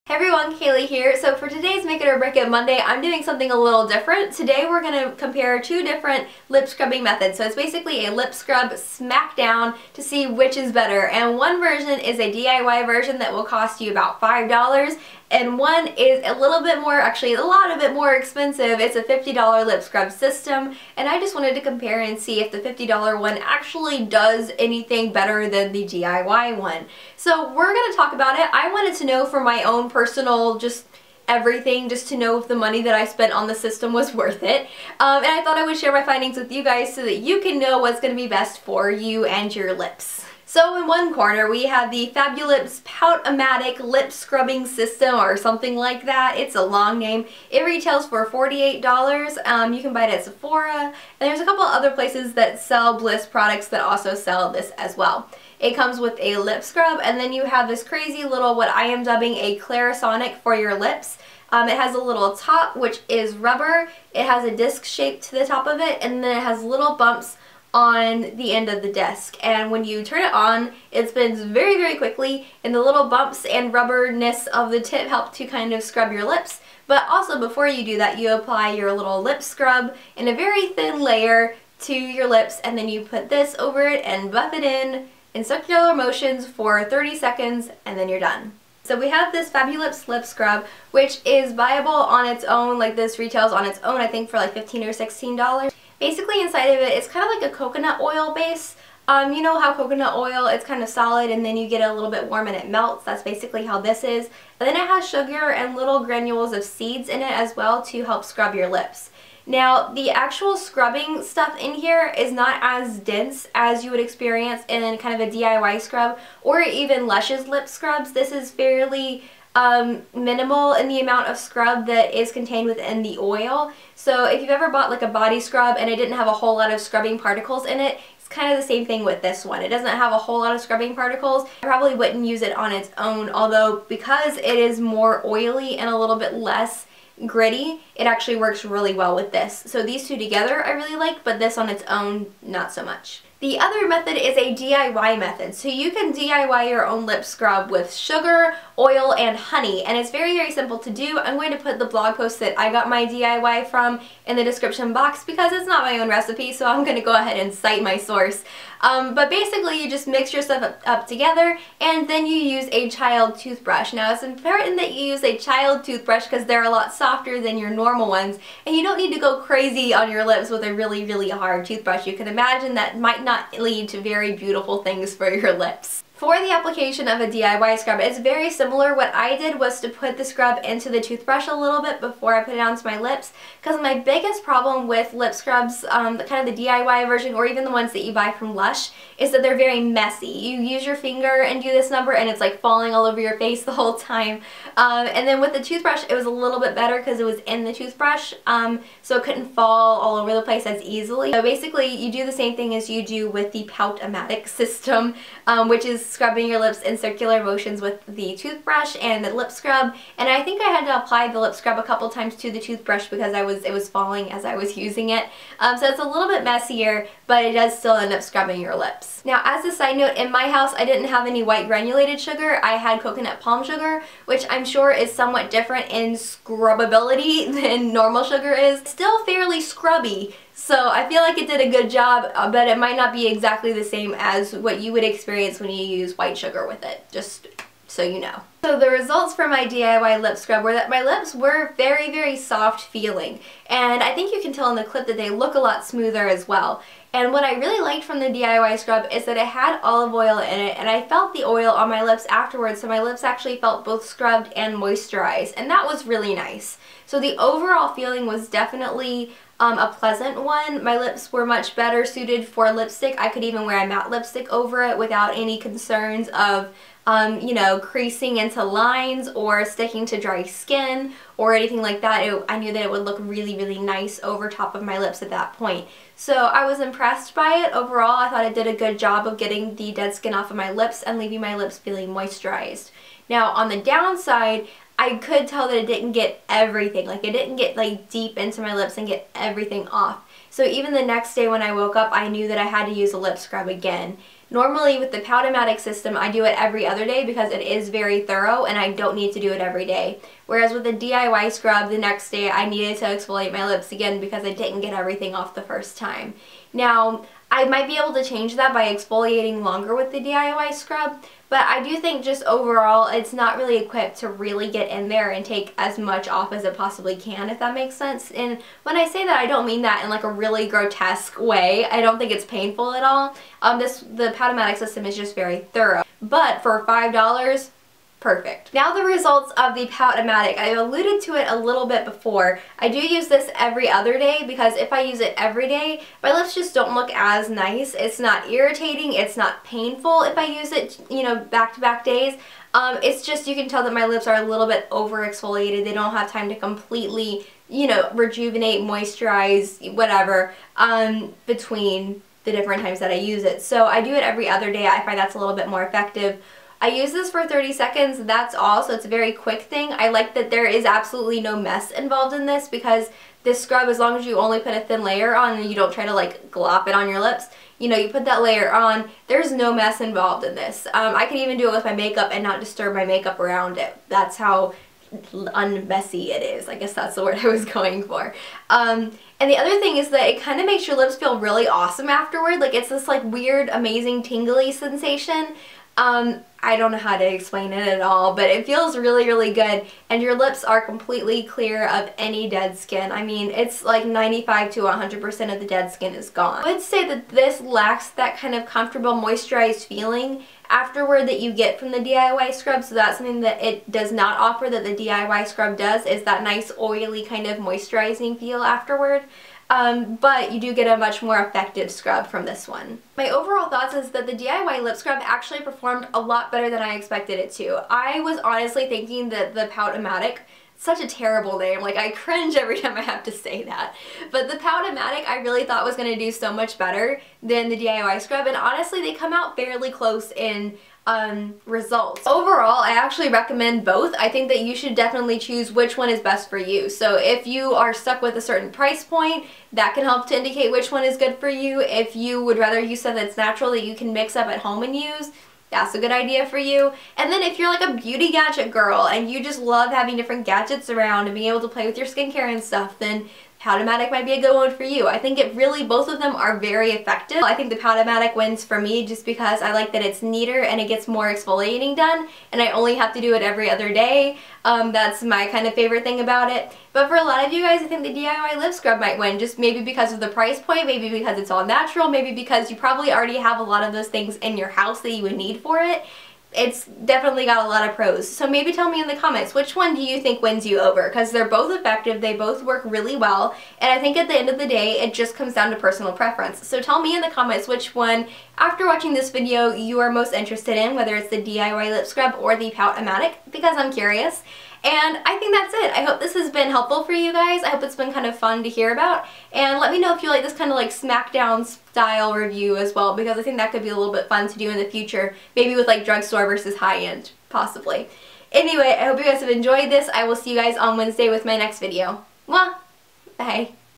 Hey everyone, Kaylee here. So for today's Make It or Break It Monday, I'm doing something a little different. Today we're going to compare two different lip scrubbing methods. So it's basically a lip scrub smackdown to see which is better. And one version is a DIY version that will cost you about $5. And one is a little bit more, actually a lot of it more expensive. It's a $50 lip scrub system. And I just wanted to compare and see if the $50 one actually does anything better than the DIY one. So we're going to talk about it. I wanted to know for my own personal, just everything, just to know if the money that I spent on the system was worth it. And I thought I would share my findings with you guys so that you can know what's going to be best for you and your lips. So in one corner we have the Fabulous Pout-O-Matic lip scrubbing system or something like that. It's a long name. It retails for $48. You can buy it at Sephora, and there's a couple other places that sell Bliss products that also sell this as well. It comes with a lip scrub, and then you have this crazy little, what I am dubbing a Clarisonic for your lips. It has a little top which is rubber. It has a disc shape to the top of it, and then it has little bumps on the end of the disc, and when you turn it on it spins very, very quickly, and the little bumps and rubberness of the tip help to kind of scrub your lips. But also before you do that, you apply your little lip scrub in a very thin layer to your lips, and then you put this over it and buff it in circular motions for 30 seconds, and then you're done. So we have this Fabulous lip scrub, which is buyable on its own. Like, this retails on its own I think for like $15 or $16. Basically inside of it, it's kind of like a coconut oil base. You know how coconut oil, it's kind of solid and then you get it a little bit warm and it melts. That's basically how this is. And then it has sugar and little granules of seeds in it as well to help scrub your lips. Now, the actual scrubbing stuff in here is not as dense as you would experience in kind of a DIY scrub or even Lush's lip scrubs. This is fairly minimal in the amount of scrub that is contained within the oil. So if you've ever bought like a body scrub and it didn't have a whole lot of scrubbing particles in it, it's kind of the same thing with this one. It doesn't have a whole lot of scrubbing particles. I probably wouldn't use it on its own, although because it is more oily and a little bit less gritty, it actually works really well with this. So these two together I really like, but this on its own, not so much. The other method is a DIY method. So you can DIY your own lip scrub with sugar, oil, and honey, and it's very, very simple to do. I'm going to put the blog post that I got my DIY from in the description box because it's not my own recipe, so I'm going to go ahead and cite my source. But basically you just mix your stuff up together, and then you use a child toothbrush. Now it's important that you use a child toothbrush because they're a lot softer than your normal ones, and you don't need to go crazy on your lips with a really, really hard toothbrush. You can imagine that might not lead to very beautiful things for your lips. For the application of a DIY scrub, it's very similar. What I did was to put the scrub into the toothbrush a little bit before I put it onto my lips, because my biggest problem with lip scrubs, kind of the DIY version or even the ones that you buy from Lush, is that they're very messy. You use your finger and do this number and it's like falling all over your face the whole time. And then with the toothbrush it was a little bit better because it was in the toothbrush, so it couldn't fall all over the place as easily. So basically you do the same thing as you do with the Pout-O-Matic system, which is scrubbing your lips in circular motions with the toothbrush and the lip scrub. And I think I had to apply the lip scrub a couple times to the toothbrush because it was falling as I was using it. So it's a little bit messier, but it does still end up scrubbing your lips. Now, as a side note, in my house I didn't have any white granulated sugar. I had coconut palm sugar, which I'm sure is somewhat different in scrubbability than normal sugar is. Still fairly scrubby. So I feel like it did a good job, but it might not be exactly the same as what you would experience when you use white sugar with it, just so you know. So the results for my DIY lip scrub were that my lips were very, very soft feeling, and I think you can tell in the clip that they look a lot smoother as well. And what I really liked from the DIY scrub is that it had olive oil in it, and I felt the oil on my lips afterwards, so my lips actually felt both scrubbed and moisturized, and that was really nice. So the overall feeling was definitely a pleasant one. My lips were much better suited for lipstick. I could even wear a matte lipstick over it without any concerns of you know, creasing into lines or sticking to dry skin or anything like that. I knew that it would look really, really nice over top of my lips at that point. So I was impressed by it. Overall, I thought it did a good job of getting the dead skin off of my lips and leaving my lips feeling moisturized. Now, on the downside, I could tell that it didn't get everything. Like, it didn't get like deep into my lips and get everything off. So even the next day when I woke up, I knew that I had to use a lip scrub again. Normally with the Pout-O-Matic system, I do it every other day because it is very thorough and I don't need to do it every day. Whereas with the DIY scrub, the next day I needed to exfoliate my lips again because I didn't get everything off the first time. Now, I might be able to change that by exfoliating longer with the DIY scrub, but I do think just overall it's not really equipped to really get in there and take as much off as it possibly can, if that makes sense. And when I say that, I don't mean that in like a really grotesque way. I don't think it's painful at all. The Pout-O-Matic system is just very thorough. But for $5, perfect. Now the results of the Pout-O-Matic. I alluded to it a little bit before. I do use this every other day because if I use it every day, my lips just don't look as nice. It's not irritating, it's not painful if I use it, you know, back-to-back days. It's just, you can tell that my lips are a little bit over exfoliated. They don't have time to completely, you know, rejuvenate, moisturize, whatever, between the different times that I use it. So I do it every other day. I find that's a little bit more effective. I use this for 30 seconds, that's all, so it's a very quick thing. I like that there is absolutely no mess involved in this because this scrub, as long as you only put a thin layer on and you don't try to like glop it on your lips, you know, you put that layer on, there's no mess involved in this. I can even do it with my makeup and not disturb my makeup around it. That's how unmessy it is. I guess that's the word I was going for. And the other thing is that it kind of makes your lips feel really awesome afterward. Like it's this like weird, amazing, tingly sensation. I don't know how to explain it at all, but it feels really, really good, and your lips are completely clear of any dead skin. I mean, it's like 95 to 100% of the dead skin is gone. I would say that this lacks that kind of comfortable moisturized feeling afterward that you get from the DIY scrub, so that's something that it does not offer that the DIY scrub does, is that nice oily kind of moisturizing feel afterward. But you do get a much more effective scrub from this one. My overall thoughts is that the DIY lip scrub actually performed a lot better than I expected it to. I was honestly thinking that the Pout-O-Matic, such a terrible name, like I cringe every time I have to say that, but the Pout-O-Matic I really thought was going to do so much better than the DIY scrub, and honestly they come out fairly close in results. Overall, I actually recommend both. I think that you should definitely choose which one is best for you. So if you are stuck with a certain price point, that can help to indicate which one is good for you. If you would rather use stuff that's natural that you can mix up at home and use, that's a good idea for you. And then if you're like a beauty gadget girl and you just love having different gadgets around and being able to play with your skincare and stuff, then Pout-O-Matic might be a good one for you. I think it really, both of them are very effective. I think the Pout-O-Matic wins for me just because I like that it's neater and it gets more exfoliating done, and I only have to do it every other day. That's my kind of favorite thing about it. But for a lot of you guys, I think the DIY lip scrub might win, just maybe because of the price point, maybe because it's all natural, maybe because you probably already have a lot of those things in your house that you would need for it. It's definitely got a lot of pros. So maybe tell me in the comments, which one do you think wins you over? Because they're both effective, they both work really well, and I think at the end of the day, it just comes down to personal preference. So tell me in the comments which one, after watching this video, you are most interested in, whether it's the DIY lip scrub or the Pout-O-Matic, because I'm curious. And I think that's it. I hope this has been helpful for you guys. I hope it's been kind of fun to hear about. And let me know if you like this kind of like smackdown style review as well, because I think that could be a little bit fun to do in the future. Maybe with like drugstore versus high-end, possibly. Anyway, I hope you guys have enjoyed this. I will see you guys on Wednesday with my next video. Mwah! Bye!